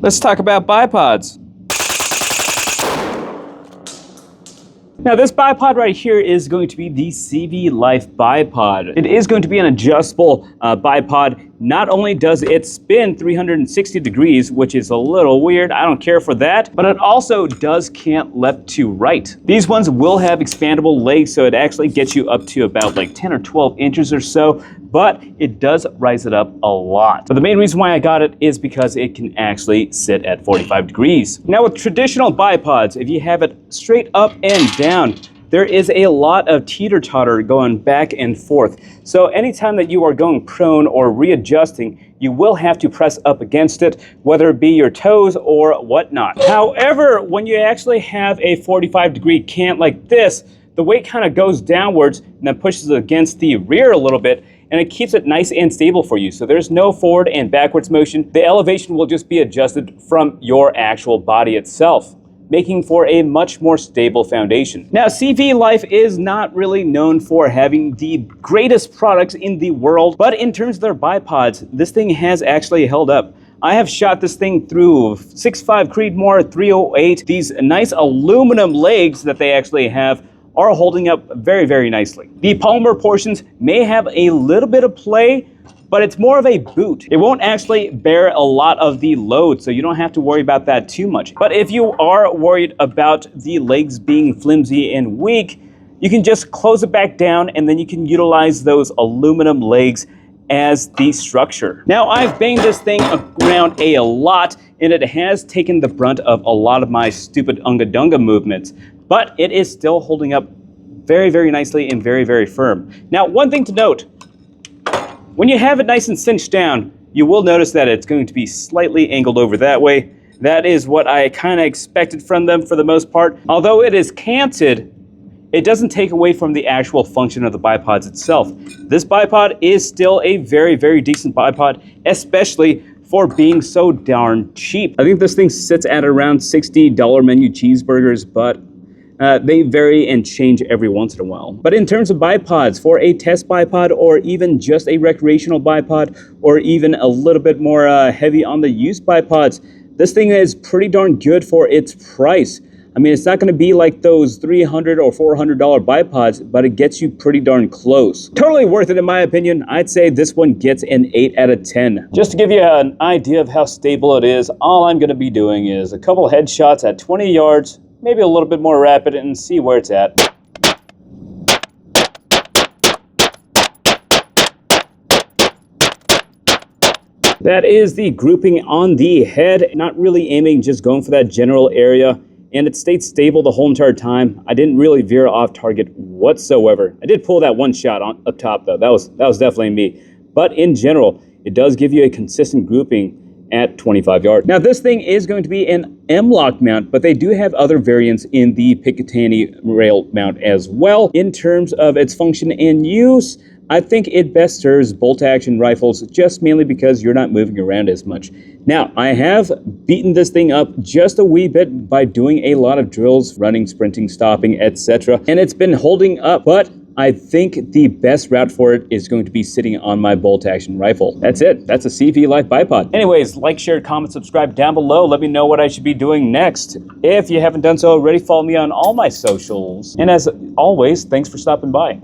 Let's talk about bipods. Now this bipod right here is going to be the CV Life bipod. It is going to be an adjustable bipod. Not only does it spin 360 degrees, which is a little weird, I don't care for that, but it also does cant left to right. These ones will have expandable legs, so it actually gets you up to about like 10 or 12 inches or so, but it does rise it up a lot. But the main reason why I got it is because it can actually sit at 45 degrees. Now with traditional bipods, if you have it straight up and down, there is a lot of teeter-totter going back and forth. So anytime that you are going prone or readjusting, you will have to press up against it, whether it be your toes or whatnot. However, when you actually have a 45-degree cant like this, the weight kind of goes downwards and then pushes against the rear a little bit, and it keeps it nice and stable for you. So there's no forward and backwards motion. The elevation will just be adjusted from your actual body itself, making for a much more stable foundation. Now, CV Life is not really known for having the greatest products in the world, but in terms of their bipods, this thing has actually held up. I have shot this thing through 6.5 Creedmoor 308. These nice aluminum legs that they actually have are holding up very, very nicely. The polymer portions may have a little bit of play, but it's more of a boot. It won't actually bear a lot of the load, so you don't have to worry about that too much. But if you are worried about the legs being flimsy and weak, you can just close it back down and then you can utilize those aluminum legs as the structure. Now, I've banged this thing around a lot and it has taken the brunt of a lot of my stupid unga-dunga movements, but it is still holding up very, very nicely and very, very firm. Now, one thing to note, when you have it nice and cinched down, you will notice that it's going to be slightly angled over that way. That is what I kind of expected from them for the most part. Although it is canted, it doesn't take away from the actual function of the bipods itself. This bipod is still a very, very decent bipod, especially for being so darn cheap. I think this thing sits at around $60 menu cheeseburgers, but they vary and change every once in a while. But in terms of bipods, for a test bipod or even just a recreational bipod or even a little bit more heavy on the use bipods, this thing is pretty darn good for its price. I mean, it's not going to be like those $300 or $400 bipods, but it gets you pretty darn close. Totally worth it in my opinion. I'd say this one gets an 8 out of 10. Just to give you an idea of how stable it is, all I'm going to be doing is a couple headshots at 20 yards, maybe a little bit more rapid, and see where it's at. That is the grouping on the head. Not really aiming, just going for that general area. And it stayed stable the whole entire time. I didn't really veer off target whatsoever. I did pull that one shot on up top though. That was definitely me. But in general, it does give you a consistent grouping at 25 yards. Now this thing is going to be an M-LOK mount, but they do have other variants in the Picatinny rail mount as well. In terms of its function and use, I think it best serves bolt-action rifles, just mainly because you're not moving around as much. Now, I have beaten this thing up just a wee bit by doing a lot of drills, running, sprinting, stopping, etc. And it's been holding up, but I think the best route for it is going to be sitting on my bolt-action rifle. That's it. That's a CV Life bipod. Anyways, like, share, comment, subscribe down below. Let me know what I should be doing next. If you haven't done so already, follow me on all my socials. And as always, thanks for stopping by.